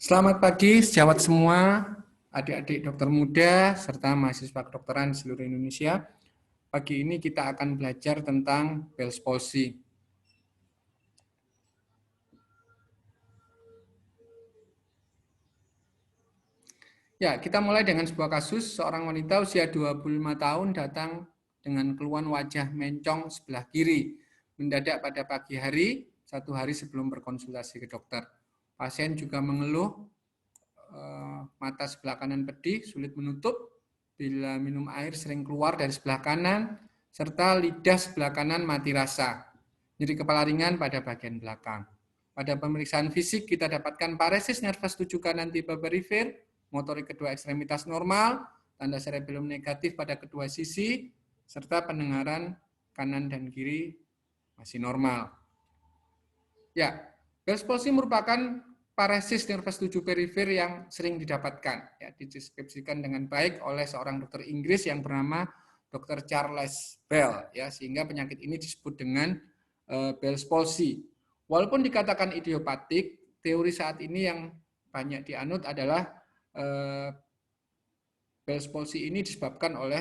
Selamat pagi sejawat semua, adik-adik dokter muda, serta mahasiswa kedokteran di seluruh Indonesia. Pagi ini kita akan belajar tentang Bell's palsy. Ya, kita mulai dengan sebuah kasus, seorang wanita usia 25 tahun datang dengan keluhan wajah mencong sebelah kiri, mendadak pada pagi hari, 1 hari sebelum berkonsultasi ke dokter. Pasien juga mengeluh mata sebelah kanan pedih, sulit menutup, bila minum air sering keluar dari sebelah kanan, serta lidah sebelah kanan mati rasa, nyeri kepala ringan pada bagian belakang. Pada pemeriksaan fisik kita dapatkan paresis nervus 7 kanan tipe perifer, motorik kedua ekstremitas normal, tanda cerebellum negatif pada kedua sisi, serta pendengaran kanan dan kiri masih normal. Ya, Bell's palsy merupakan paresis nervus 7 perifer yang sering didapatkan. Ya, dideskripsikan dengan baik oleh seorang dokter Inggris yang bernama Dr. Charles Bell. Ya, sehingga penyakit ini disebut dengan Bell's palsy. Walaupun dikatakan idiopatik, teori saat ini yang banyak dianut adalah Bell's palsy ini disebabkan oleh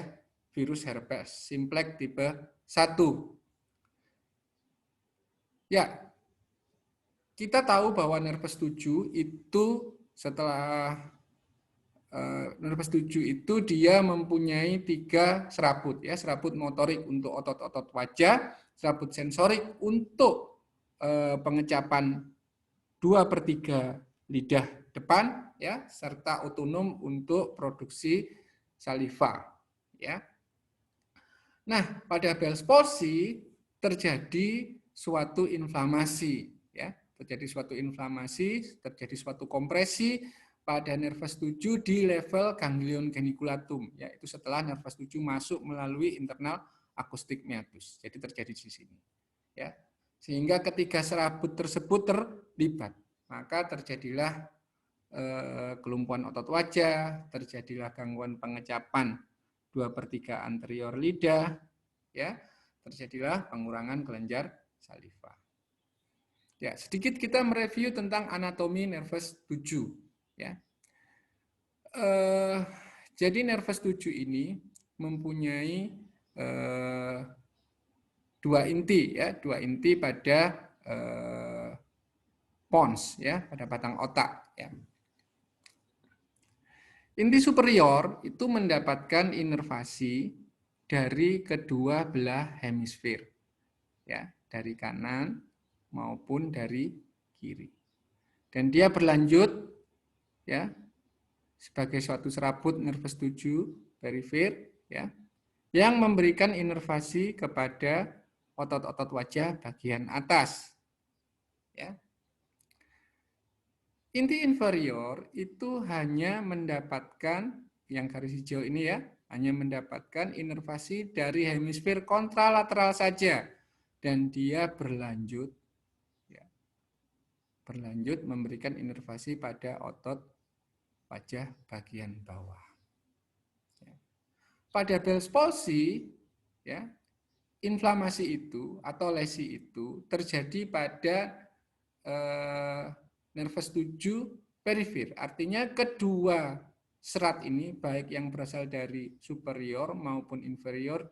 virus herpes simplex tipe 1. Ya, kita tahu bahwa nervus 7 itu setelah nervus 7 itu dia mempunyai 3 serabut ya, serabut motorik untuk otot-otot wajah, serabut sensorik untuk pengecapan 2/3 lidah depan ya, serta otonom untuk produksi saliva ya. Nah, pada Bell's palsy terjadi suatu inflamasi ya, terjadi suatu kompresi pada nervus 7 di level ganglion geniculatum, yaitu setelah nervus 7 masuk melalui internal acoustic meatus. Jadi terjadi di sini. Ya. Sehingga ketika serabut tersebut terlibat, maka terjadilah kelumpuhan otot wajah, terjadilah gangguan pengecapan 2/3 anterior lidah, ya, terjadilah pengurangan kelenjar saliva. Ya, sedikit kita mereview tentang anatomi nervus 7. Ya. Jadi nervus 7 ini mempunyai dua inti pada pons, ya, pada batang otak. Ya. Inti superior itu mendapatkan inervasi dari kedua belah hemisfer, ya, dari kanan maupun dari kiri. Dan dia berlanjut ya sebagai suatu serabut nervus 7 perifer ya yang memberikan inervasi kepada otot-otot wajah bagian atas. Ya. Inti inferior itu hanya mendapatkan yang garis hijau ini ya, hanya mendapatkan inervasi dari hemisfer kontralateral saja dan dia berlanjut memberikan inervasi pada otot wajah bagian bawah. Pada Bell's palsy, ya, inflamasi itu atau lesi itu terjadi pada nervus 7 perifer. Artinya kedua serat ini baik yang berasal dari superior maupun inferior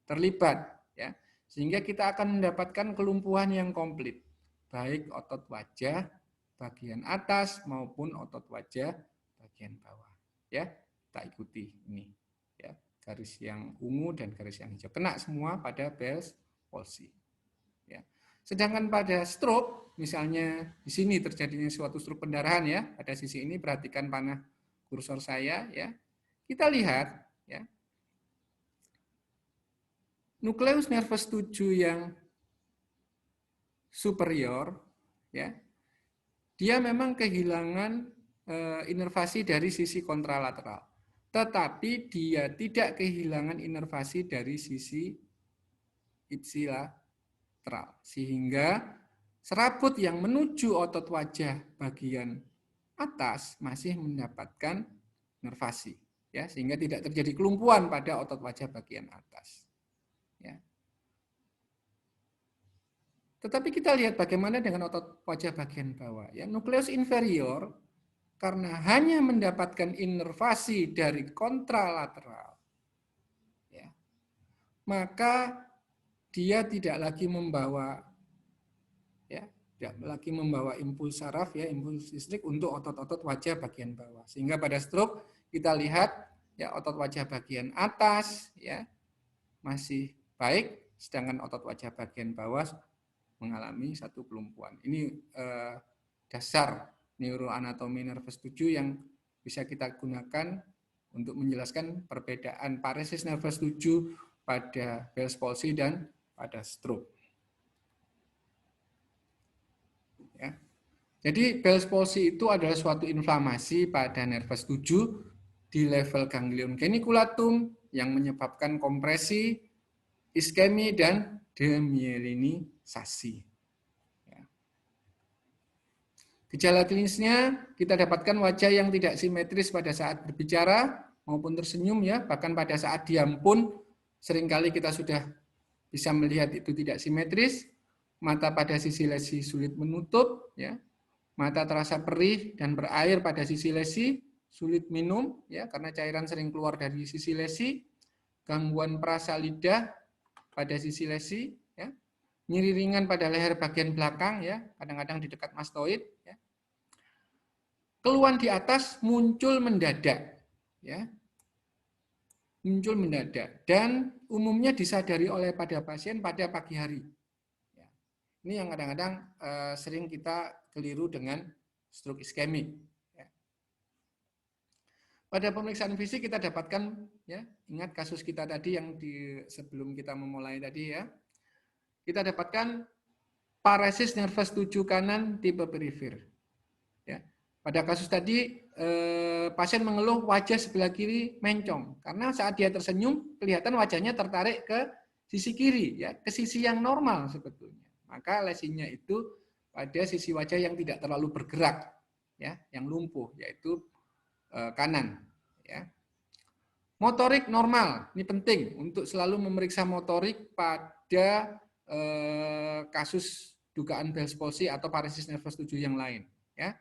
terlibat, ya. Sehingga kita akan mendapatkan kelumpuhan yang komplit, baik otot wajah bagian atas maupun otot wajah bagian bawah. Ya, kita ikuti ini. Ya, garis yang ungu dan garis yang hijau kena semua pada Bell's palsy. Ya. Sedangkan pada stroke, misalnya di sini terjadinya suatu stroke pendarahan ya, pada sisi ini perhatikan panah kursor saya ya. Kita lihat ya. Nukleus nervus 7 yang superior ya. Dia memang kehilangan inervasi dari sisi kontralateral. Tetapi dia tidak kehilangan inervasi dari sisi ipsilateral. Sehingga serabut yang menuju otot wajah bagian atas masih mendapatkan inervasi. Ya, sehingga tidak terjadi kelumpuhan pada otot wajah bagian atas. Ya. Tetapi kita lihat bagaimana dengan otot wajah bagian bawah. Ya, nukleus inferior karena hanya mendapatkan inervasi dari kontralateral, ya, maka dia tidak lagi membawa, ya, tidak lagi membawa impuls saraf, ya, impuls listrik untuk otot-otot wajah bagian bawah. Sehingga pada stroke kita lihat, ya, otot wajah bagian atas, ya, masih baik, sedangkan otot wajah bagian bawah mengalami satu kelumpuhan. Ini dasar neuroanatomi nervus 7 yang bisa kita gunakan untuk menjelaskan perbedaan paresis nervus 7 pada Bell's palsy dan pada stroke. Ya. Jadi Bell's palsy itu adalah suatu inflamasi pada nervus 7 di level ganglion geniculatum yang menyebabkan kompresi, iskemi, dan demyelinisasi. Gejala klinisnya kita dapatkan wajah yang tidak simetris pada saat berbicara maupun tersenyum, ya, bahkan pada saat diam pun seringkali kita sudah bisa melihat itu tidak simetris. Mata pada sisi lesi sulit menutup, ya. Mata terasa perih dan berair pada sisi lesi, sulit minum, ya, karena cairan sering keluar dari sisi lesi. Gangguan perasa lidah pada sisi lesi, ya. Nyeri ringan pada leher bagian belakang, ya, kadang-kadang di dekat mastoid, ya. Keluhan di atas muncul mendadak, ya. Muncul mendadak dan umumnya disadari oleh pada pasien pada pagi hari. Ya. Ini yang kadang-kadang sering kita keliru dengan stroke iskemik. Ya. Pada pemeriksaan fisik kita dapatkan, ya, ingat kasus kita tadi yang sebelum kita memulai tadi, ya. Kita dapatkan paresis nervus 7 kanan tipe perifer. Ya. Pada kasus tadi pasien mengeluh wajah sebelah kiri mencong karena saat dia tersenyum kelihatan wajahnya tertarik ke sisi kiri, ya, ke sisi yang normal sebetulnya. Maka lesinya itu pada sisi wajah yang tidak terlalu bergerak, ya, yang lumpuh, yaitu kanan, ya. Motorik normal, ini penting untuk selalu memeriksa motorik pada kasus dugaan Bell's palsy atau paresis nervus 7 yang lain, ya.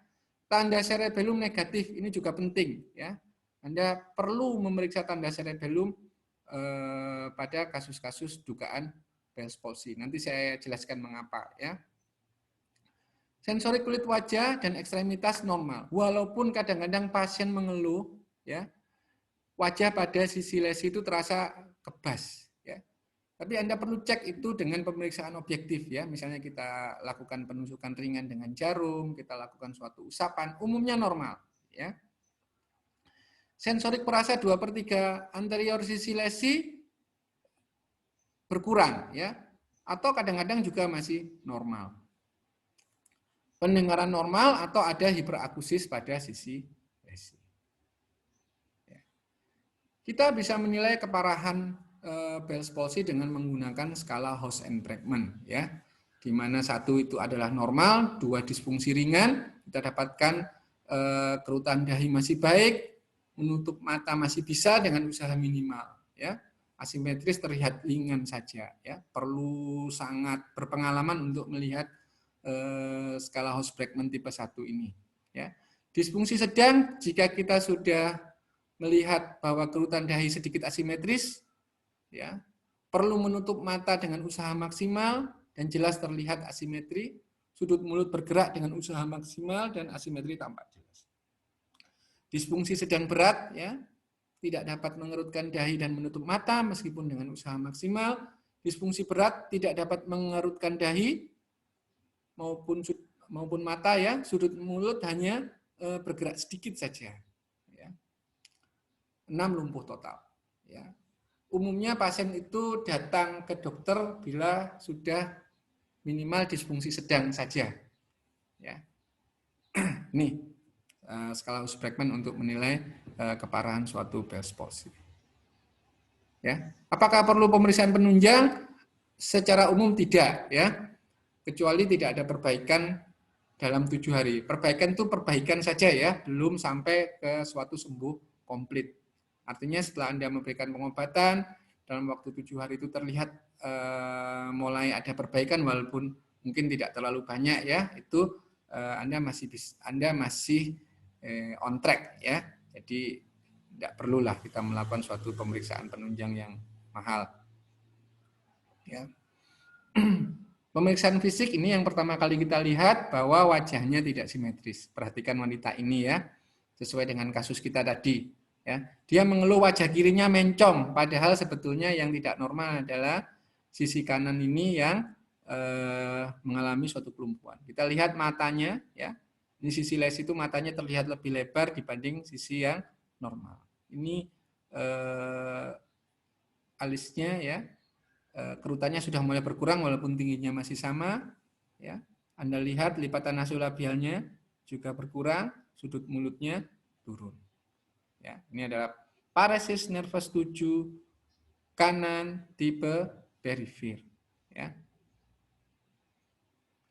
Tanda cerebellum negatif ini juga penting, ya. Anda perlu memeriksa tanda cerebellum pada kasus-kasus dugaan Bell's palsy. Nanti saya jelaskan mengapa, ya. Sensorik kulit wajah dan ekstremitas normal. Walaupun kadang-kadang pasien mengeluh, ya, wajah pada sisi lesi itu terasa kebas, ya. Tapi Anda perlu cek itu dengan pemeriksaan objektif, ya. Misalnya kita lakukan penusukan ringan dengan jarum, kita lakukan suatu usapan, umumnya normal, ya. Sensorik perasa 2/3 anterior sisi lesi berkurang, ya. Atau kadang-kadang juga masih normal. Pendengaran normal atau ada hiperakusis pada sisi lesi. Ya. Kita bisa menilai keparahan Bell's palsy dengan menggunakan skala Hoos and Bregman, ya, di mana 1 itu adalah normal, 2 disfungsi ringan, kita dapatkan kerutan dahi masih baik, menutup mata masih bisa dengan usaha minimal, ya, asimetris terlihat ringan saja, ya, perlu sangat berpengalaman untuk melihat skala Hoos Bregman tipe 1 ini, ya. Disfungsi sedang jika kita sudah melihat bahwa kerutan dahi sedikit asimetris, ya, perlu menutup mata dengan usaha maksimal dan jelas terlihat asimetri, sudut mulut bergerak dengan usaha maksimal dan asimetri tampak jelas. Disfungsi sedang berat, ya, tidak dapat mengerutkan dahi dan menutup mata meskipun dengan usaha maksimal. Disfungsi berat tidak dapat mengerutkan dahi maupun mata, ya, sudut mulut hanya bergerak sedikit saja, ya. 6 lumpuh total, ya. Umumnya pasien itu datang ke dokter bila sudah minimal disfungsi sedang saja, ya. Nih skala Hoos Bregman untuk menilai keparahan suatu Bell's palsy, ya. Apakah perlu pemeriksaan penunjang? Secara umum tidak, ya, kecuali tidak ada perbaikan dalam 7 hari. Perbaikan itu perbaikan saja, ya, belum sampai ke suatu sembuh komplit. Artinya setelah Anda memberikan pengobatan, dalam waktu 7 hari itu terlihat mulai ada perbaikan walaupun mungkin tidak terlalu banyak, ya, itu Anda masih on track ya. Jadi tidak perlulah kita melakukan suatu pemeriksaan penunjang yang mahal. Ya. Pemeriksaan fisik ini yang pertama kali kita lihat bahwa wajahnya tidak simetris. Perhatikan wanita ini ya, sesuai dengan kasus kita tadi. Ya, dia mengeluh wajah kirinya mencong, padahal sebetulnya yang tidak normal adalah sisi kanan ini yang mengalami suatu kelumpuhan. Kita lihat matanya, ya, ini sisi les itu matanya terlihat lebih lebar dibanding sisi yang normal. Ini alisnya ya. Kerutannya sudah mulai berkurang walaupun tingginya masih sama. Ya, Anda lihat lipatan nasolabialnya juga berkurang, sudut mulutnya turun. Ya, ini adalah paresis nervus 7 kanan tipe perifir. Ya.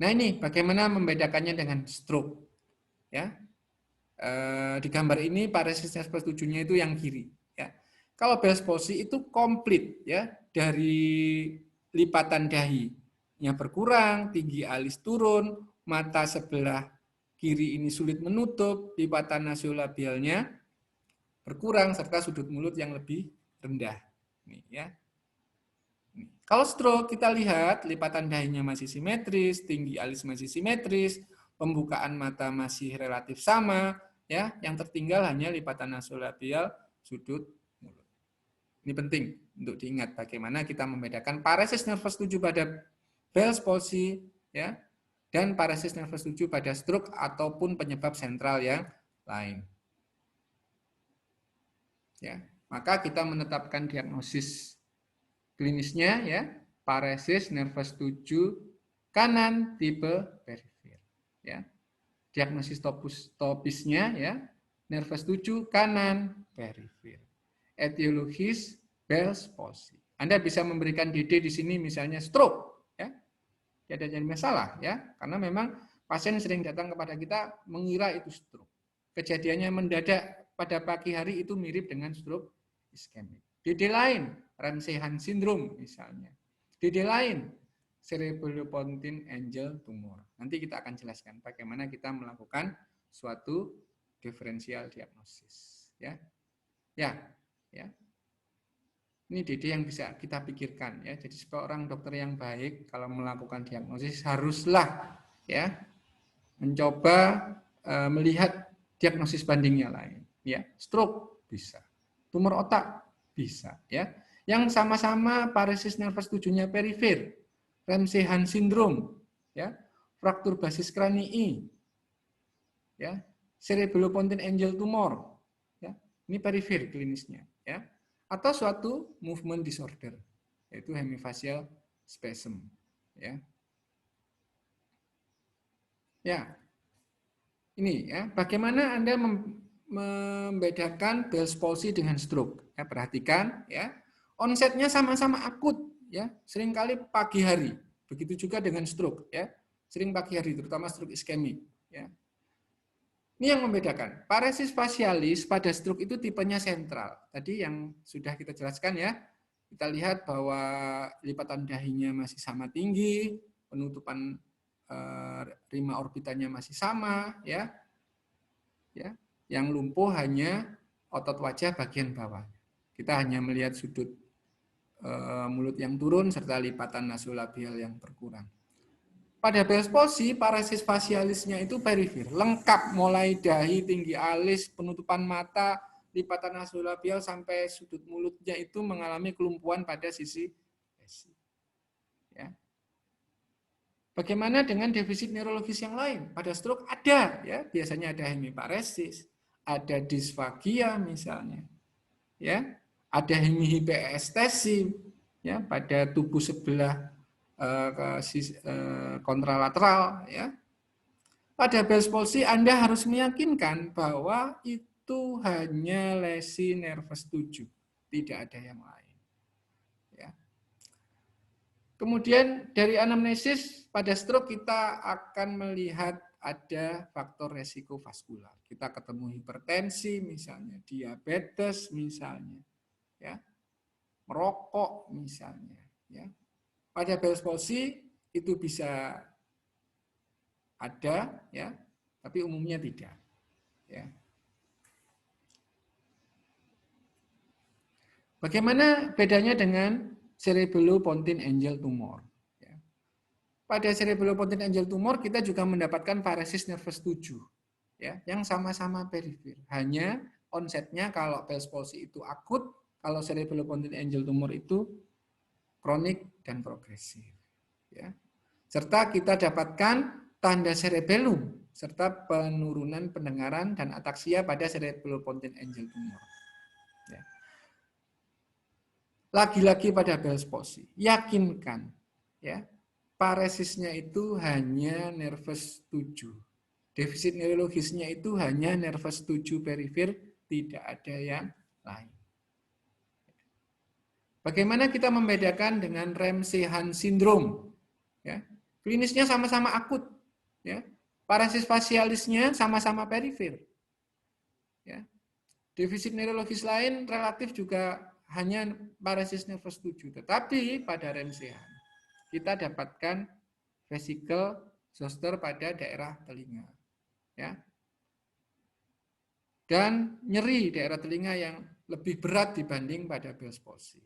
Nah ini bagaimana membedakannya dengan stroke. Ya, di gambar ini paresis nervus 7-nya itu yang kiri. Ya. Kalau Bell's palsy itu komplit ya, dari lipatan dahinya berkurang, tinggi alis turun, mata sebelah kiri ini sulit menutup, lipatan nasolabialnya berkurang serta sudut mulut yang lebih rendah. Nih, ya. Kalau stroke kita lihat lipatan dahinya masih simetris, tinggi alis masih simetris, pembukaan mata masih relatif sama, ya. Yang tertinggal hanya lipatan nasolabial sudut mulut. Ini penting untuk diingat bagaimana kita membedakan paresis nervus 7 pada Bell's palsy ya dan paresis nervus 7 pada stroke ataupun penyebab sentral yang lain. Ya, maka kita menetapkan diagnosis klinisnya ya, paresis nervus 7 kanan tipe perifir ya. Diagnosis topisnya ya, nervus 7 kanan perifir. Etiologis Bell's palsy. Anda bisa memberikan DD di sini misalnya stroke, ya. Tidak ada masalah, ya, karena memang pasien sering datang kepada kita mengira itu stroke. Kejadiannya mendadak pada pagi hari itu mirip dengan stroke iskemik. DD lain, Ramsay-Hunt syndrome misalnya. DD lain, cerebellopontine angel tumor. Nanti kita akan jelaskan bagaimana kita melakukan suatu diferensial diagnosis, ya. Ya. Ini DD yang bisa kita pikirkan ya. Jadi seorang dokter yang baik kalau melakukan diagnosis haruslah ya mencoba melihat diagnosis bandingnya lain ya. Stroke bisa, tumor otak bisa ya. Yang sama-sama paresis nervus 7-nya perifir, Ramsay-Hunt syndrome ya, fraktur basis kranii ya, cerebellopontine angel tumor ya. Ini perifir klinisnya ya. Atau suatu movement disorder, yaitu hemifacial spasm. Ya, ini ya. Bagaimana Anda membedakan Bell's palsy dengan stroke? Ya, perhatikan, ya. Onsetnya sama-sama akut, ya. Seringkali pagi hari. Begitu juga dengan stroke, ya. Sering pagi hari, terutama stroke iskemik, ya. Ini yang membedakan. Paresis facialis pada stroke itu tipenya sentral. Tadi yang sudah kita jelaskan ya. Kita lihat bahwa lipatan dahinya masih sama tinggi, penutupan rima orbitannya masih sama, ya. Yang lumpuh hanya otot wajah bagian bawah. Kita hanya melihat sudut mulut yang turun serta lipatan nasolabial yang berkurang. Pada Bell's palsy, paresis facialisnya itu perifir, lengkap mulai dahi, tinggi alis, penutupan mata, lipatan nasolabial sampai sudut mulutnya itu mengalami kelumpuhan pada sisi lesi. Ya. Bagaimana dengan defisit neurologis yang lain? Pada stroke ada, ya, biasanya ada hemiparesis, ada disfagia misalnya, ya, ada hemihiperestesi, ya, pada tubuh sebelah kontralateral, ya. Pada Bell's palsy Anda harus meyakinkan bahwa itu hanya lesi nervus 7, tidak ada yang lain. Ya. Kemudian dari anamnesis pada stroke kita akan melihat ada faktor resiko vaskular. Kita ketemu hipertensi misalnya, diabetes misalnya, ya, merokok misalnya, ya. Pada Bell's palsy itu bisa ada, ya, tapi umumnya tidak. Ya. Bagaimana bedanya dengan cerebellopontine angel tumor? Ya. Pada cerebellopontine angel tumor kita juga mendapatkan paresis nervus 7, ya, yang sama-sama perifer. Hanya onsetnya kalau Bell's palsy itu akut, kalau cerebellopontine angel tumor itu kronik dan progresif. Ya. Serta kita dapatkan tanda cerebellum serta penurunan pendengaran dan ataksia pada cerebellopontine angel tumor. Ya. Lagi-lagi pada Bell's palsy, yakinkan ya, paresisnya itu hanya nervus 7. Defisit neurologisnya itu hanya nervus 7 perifer, tidak ada yang lain. Bagaimana kita membedakan dengan Ramsay-Hunt syndrome? Ya, klinisnya sama-sama akut, ya. Paresis facialisnya sama-sama perifer. Ya. Defisit neurologis lain relatif juga hanya paresis nervus 7. Tetapi pada Ramsay-Hunt kita dapatkan vesikel zoster pada daerah telinga. Ya. Dan nyeri daerah telinga yang lebih berat dibanding pada Bell's palsy.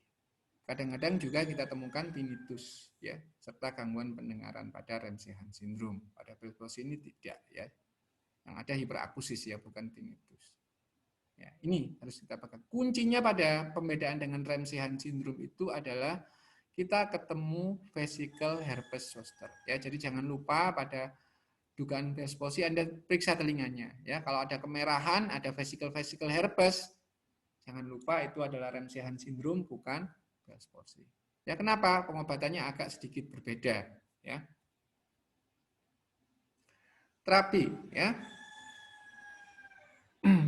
Kadang-kadang juga kita temukan tinnitus, ya, serta gangguan pendengaran pada Ramsay-Hunt syndrome. Pada Bell's palsy ini tidak, ya. Yang ada hiperakusis, ya, bukan tinnitus. Ya, ini harus kita pakai. Kuncinya pada pembedaan dengan Ramsay-Hunt syndrome itu adalah kita ketemu vesikel herpes zoster. Ya, jadi jangan lupa pada dugaan Bell's palsy Anda periksa telinganya. Ya, kalau ada kemerahan, ada vesikel-vesikel herpes, jangan lupa itu adalah Ramsay-Hunt syndrome, bukan Bell's palsy. Ya, kenapa? Pengobatannya agak sedikit berbeda. Ya. Terapi, ya.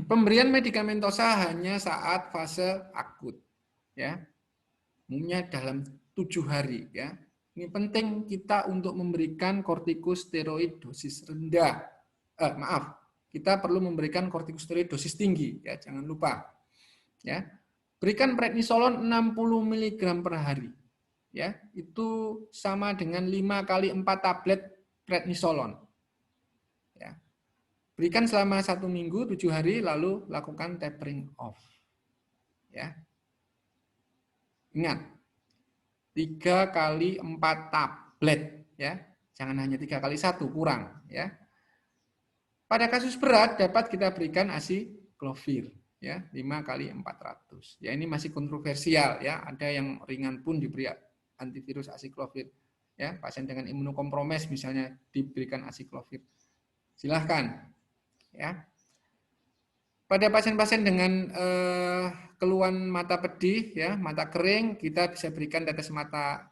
Pemberian medikamentosa hanya saat fase akut, ya. Umumnya dalam 7 hari, ya. Ini penting kita untuk memberikan kortikosteroid dosis rendah. Kita perlu memberikan kortikosteroid dosis tinggi, ya, jangan lupa. Ya. Berikan prednisolon 60 mg per hari. Ya, itu sama dengan 5 kali 4 tablet prednisolon. Ya. Berikan selama 1 minggu 7 hari lalu lakukan tapering off. Ya. Ingat, 3 kali 4 tablet, ya. Jangan hanya 3 kali 1, kurang, ya. Pada kasus berat dapat kita berikan aciclovir, ya, 5 kali 400. Ya, ini masih kontroversial, ya. Ada yang ringan pun diberi antivirus aciclovir. Ya, pasien dengan imunokompromis misalnya diberikan aciclovir. Silahkan, ya. Pada pasien-pasien dengan keluhan mata pedih, ya, mata kering, kita bisa berikan tetes mata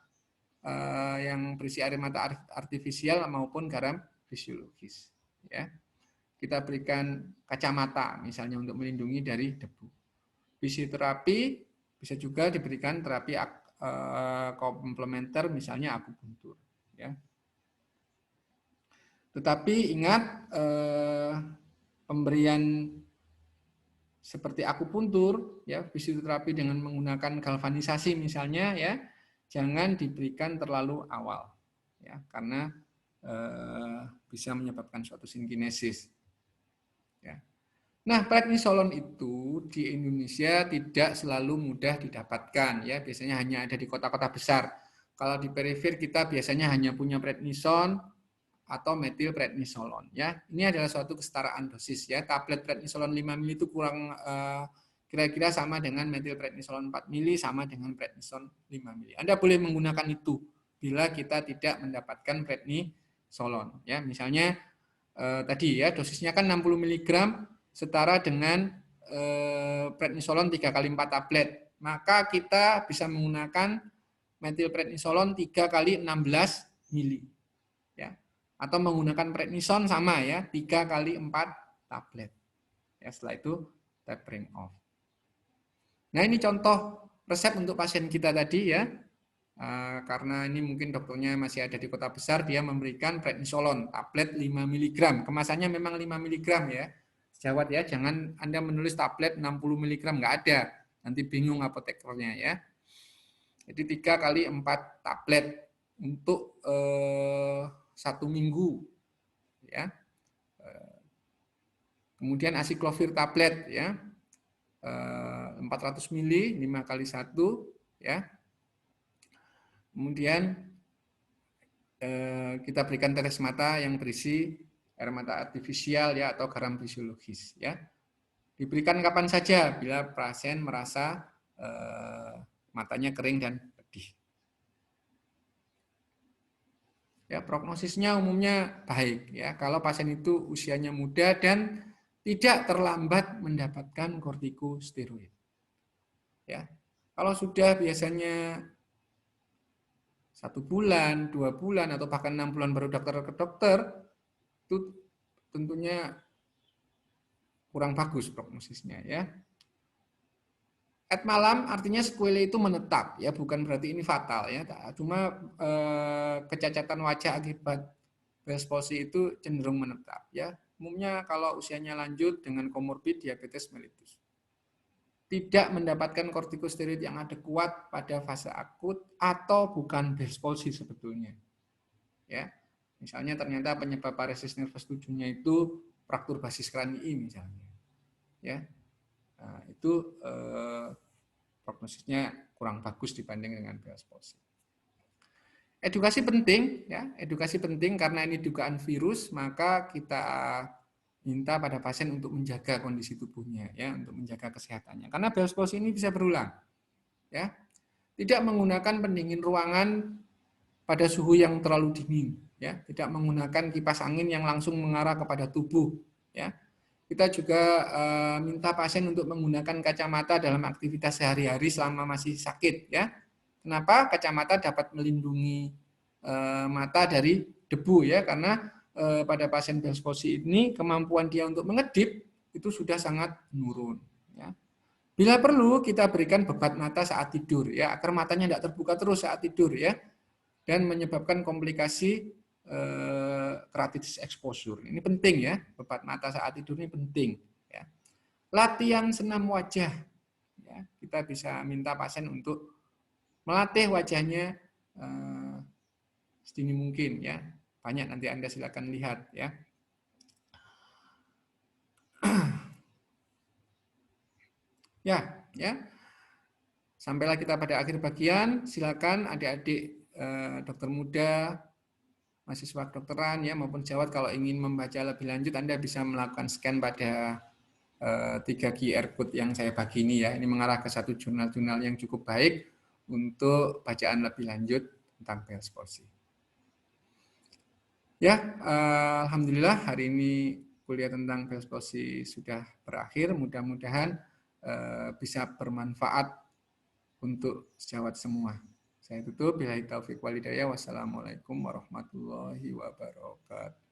yang berisi air mata artifisial maupun garam fisiologis. Ya. Kita berikan kacamata misalnya untuk melindungi dari debu. Fisioterapi bisa juga diberikan terapi komplementer misalnya akupuntur. Ya. Tetapi ingat pemberian seperti akupuntur, ya, fisioterapi dengan menggunakan galvanisasi misalnya, ya, jangan diberikan terlalu awal, ya, karena bisa menyebabkan suatu sinkinesis. Ya. Nah, prednisolon itu di Indonesia tidak selalu mudah didapatkan, ya, biasanya hanya ada di kota-kota besar. Kalau di perifer kita biasanya hanya punya prednison atau metilprednisolon, ya. Ini adalah suatu kesetaraan dosis, ya. Tablet prednisolon 5 mili itu kurang kira-kira sama dengan metilprednisolon 4 mili sama dengan prednison 5 mili. Anda boleh menggunakan itu bila kita tidak mendapatkan prednisolon, ya. Misalnya tadi, ya, dosisnya kan 60 mg setara dengan prednisolon 3 kali 4 tablet. Maka kita bisa menggunakan metilprednisolon 3 kali 16 mili. Ya. Atau menggunakan prednison sama, ya, 3 kali 4 tablet. Ya, setelah itu tapering off. Nah, ini contoh resep untuk pasien kita tadi, ya. Karena ini mungkin dokternya masih ada di kota besar, dia memberikan prednisolon tablet 5 mg. Kemasannya memang 5 mg, ya. Sejawat, ya, jangan Anda menulis tablet 60 mg, nggak ada. Nanti bingung apotekernya, ya. Jadi 3 kali 4 tablet untuk 1 minggu, ya. Kemudian asiklovir tablet ya, 400 mili 5 kali 1 ya. Kemudian kita berikan tetes mata yang berisi air mata artifisial ya atau garam fisiologis ya. Diberikan kapan saja bila pasien merasa matanya kering dan pedih. Ya, prognosisnya umumnya baik ya kalau pasien itu usianya muda dan tidak terlambat mendapatkan kortikosteroid. Ya. Kalau sudah biasanya 1 bulan, 2 bulan, atau bahkan 6 bulan baru dokter ke dokter, itu tentunya kurang bagus prognosisnya ya. At malam artinya sequelae itu menetap ya, bukan berarti ini fatal ya. Cuma kecacatan wajah akibat Bell's palsy itu cenderung menetap ya. Umumnya kalau usianya lanjut dengan komorbid diabetes mellitus. Tidak mendapatkan kortikosteroid yang adekuat pada fase akut atau bukan Bell's palsy sebetulnya. Ya. Misalnya ternyata penyebab paresis nervus 7-nya itu fraktur basis kranii misalnya. Ya. Nah, itu prognosisnya kurang bagus dibanding dengan Bell's palsy. Edukasi penting ya, edukasi penting karena ini dugaan virus, maka kita minta pada pasien untuk menjaga kondisi tubuhnya ya, untuk menjaga kesehatannya. Karena Bell's palsy ini bisa berulang. Ya. Tidak menggunakan pendingin ruangan pada suhu yang terlalu dingin ya, tidak menggunakan kipas angin yang langsung mengarah kepada tubuh ya. Kita juga minta pasien untuk menggunakan kacamata dalam aktivitas sehari-hari selama masih sakit ya. Kenapa? Kacamata dapat melindungi mata dari debu ya, karena pada pasien Bell's palsy ini kemampuan dia untuk mengedip itu sudah sangat menurun ya. Bila perlu kita berikan bebat mata saat tidur ya, agar matanya tidak terbuka terus saat tidur ya, dan menyebabkan komplikasi keratitis exposure. Ini penting ya, bebat mata saat tidur ini penting ya. Latihan senam wajah ya, kita bisa minta pasien untuk melatih wajahnya sedini mungkin ya. Banyak, nanti Anda silakan lihat ya. Ya. Sampailah kita pada akhir bagian. Silakan adik-adik dokter muda, mahasiswa kedokteran ya maupun sejawat, kalau ingin membaca lebih lanjut Anda bisa melakukan scan pada 3 QR code yang saya bagi ini ya. Ini mengarah ke satu jurnal-jurnal yang cukup baik untuk bacaan lebih lanjut tentang Bell's palsy. Ya, alhamdulillah hari ini kuliah tentang Bell's palsy sudah berakhir. Mudah-mudahan bisa bermanfaat untuk sejawat semua. Saya tutup. Billahi taufiq wal hidayah. Wassalamualaikum warahmatullahi wabarakatuh.